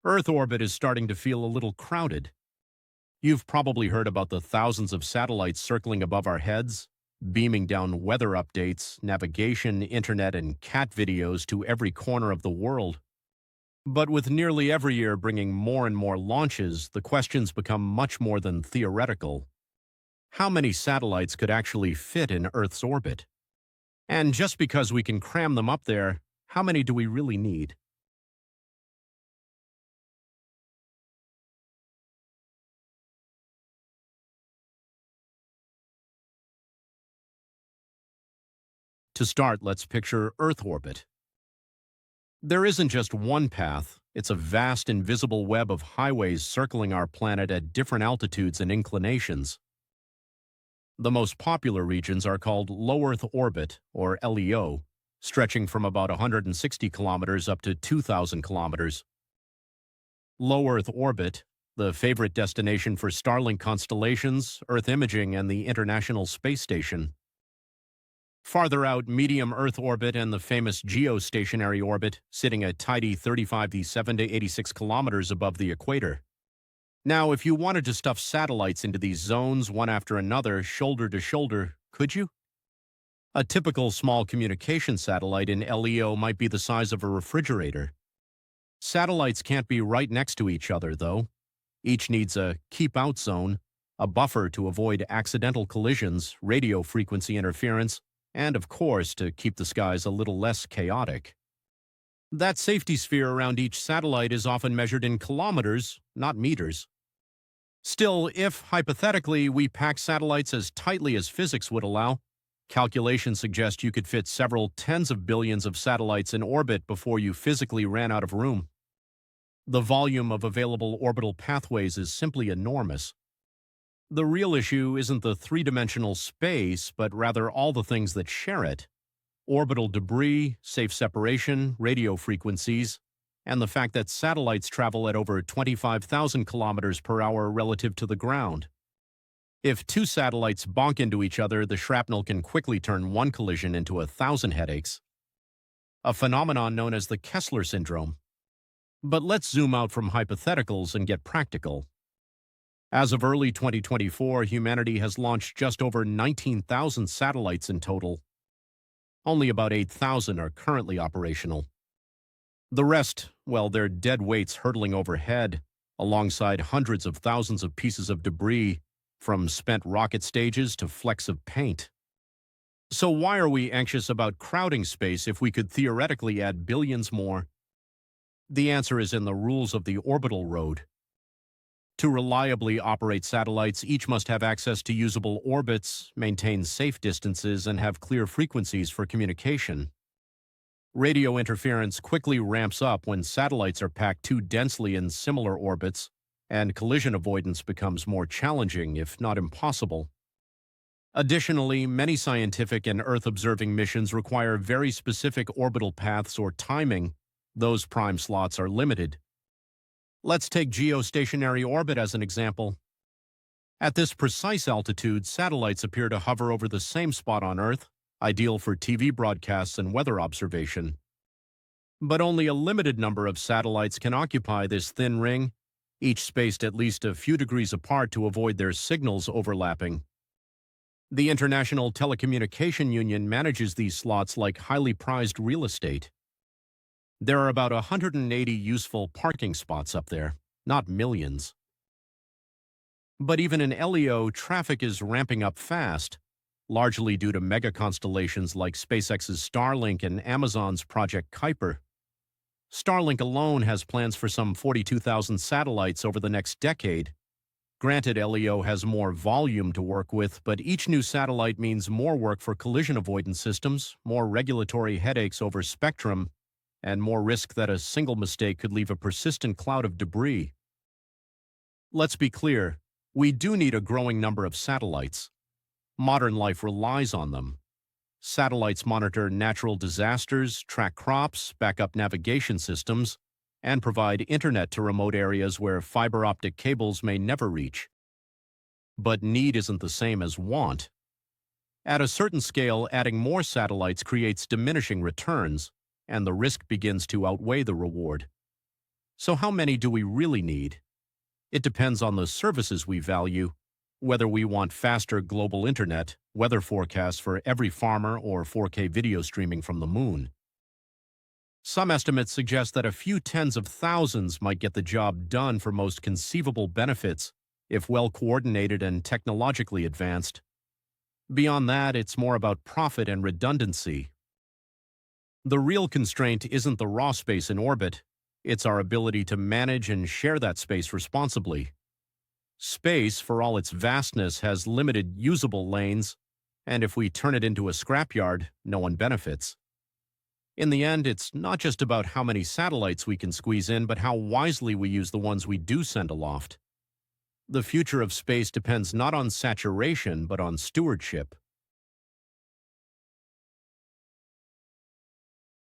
Earth orbit is starting to feel a little crowded. You've probably heard about the thousands of satellites circling above our heads, beaming down weather updates, navigation, internet, and cat videos to every corner of the world. But with nearly every year bringing more and more launches, the questions become much more than theoretical. How many satellites could actually fit in Earth's orbit? And just because we can cram them up there, how many do we really need? To start, let's picture Earth orbit. There isn't just one path, it's a vast invisible web of highways circling our planet at different altitudes and inclinations. The most popular regions are called low Earth orbit, or LEO, stretching from about 160 kilometers up to 2,000 kilometers. Low Earth orbit, the favorite destination for Starlink constellations, Earth imaging, and the International Space Station. Farther out, medium Earth orbit and the famous geostationary orbit, sitting a tidy 37 to 86 kilometers above the equator. Now, if you wanted to stuff satellites into these zones one after another, shoulder to shoulder, could you? A typical small communication satellite in LEO might be the size of a refrigerator. Satellites can't be right next to each other, though. Each needs a keep-out zone, a buffer to avoid accidental collisions, radio frequency interference, and, of course, to keep the skies a little less chaotic. That safety sphere around each satellite is often measured in kilometers, not meters. Still, if, hypothetically, we pack satellites as tightly as physics would allow, calculations suggest you could fit several tens of billions of satellites in orbit before you physically ran out of room. The volume of available orbital pathways is simply enormous. The real issue isn't the three-dimensional space, but rather all the things that share it. Orbital debris, safe separation, radio frequencies, and the fact that satellites travel at over 25,000 kilometers per hour relative to the ground. If two satellites bonk into each other, the shrapnel can quickly turn one collision into 1,000 headaches. A phenomenon known as the Kessler Syndrome. But let's zoom out from hypotheticals and get practical. As of early 2024, humanity has launched just over 19,000 satellites in total. Only about 8,000 are currently operational. The rest, well, they're dead weights hurtling overhead, alongside hundreds of thousands of pieces of debris, from spent rocket stages to flecks of paint. So why are we anxious about crowding space if we could theoretically add billions more? The answer is in the rules of the orbital road. To reliably operate satellites, each must have access to usable orbits, maintain safe distances, and have clear frequencies for communication. Radio interference quickly ramps up when satellites are packed too densely in similar orbits, and collision avoidance becomes more challenging, if not impossible. Additionally, many scientific and Earth-observing missions require very specific orbital paths or timing. Those prime slots are limited. Let's take geostationary orbit as an example. At this precise altitude, satellites appear to hover over the same spot on Earth, ideal for TV broadcasts and weather observation. But only a limited number of satellites can occupy this thin ring, each spaced at least a few degrees apart to avoid their signals overlapping. The International Telecommunication Union manages these slots like highly prized real estate. There are about 180 useful parking spots up there, not millions. But even in LEO, traffic is ramping up fast, largely due to mega constellations like SpaceX's Starlink and Amazon's Project Kuiper. Starlink alone has plans for some 42,000 satellites over the next decade. Granted, LEO has more volume to work with, but each new satellite means more work for collision avoidance systems, more regulatory headaches over spectrum, and more risk that a single mistake could leave a persistent cloud of debris. Let's be clear, we do need a growing number of satellites. Modern life relies on them. Satellites monitor natural disasters, track crops, back up navigation systems, and provide internet to remote areas where fiber optic cables may never reach. But need isn't the same as want. At a certain scale, adding more satellites creates diminishing returns, and the risk begins to outweigh the reward. So how many do we really need? It depends on the services we value, whether we want faster global internet, weather forecasts for every farmer, or 4K video streaming from the moon. Some estimates suggest that a few tens of thousands might get the job done for most conceivable benefits if well coordinated and technologically advanced. Beyond that, it's more about profit and redundancy. The real constraint isn't the raw space in orbit, it's our ability to manage and share that space responsibly. Space, for all its vastness, has limited usable lanes, and if we turn it into a scrapyard, no one benefits. In the end, it's not just about how many satellites we can squeeze in, but how wisely we use the ones we do send aloft. The future of space depends not on saturation, but on stewardship.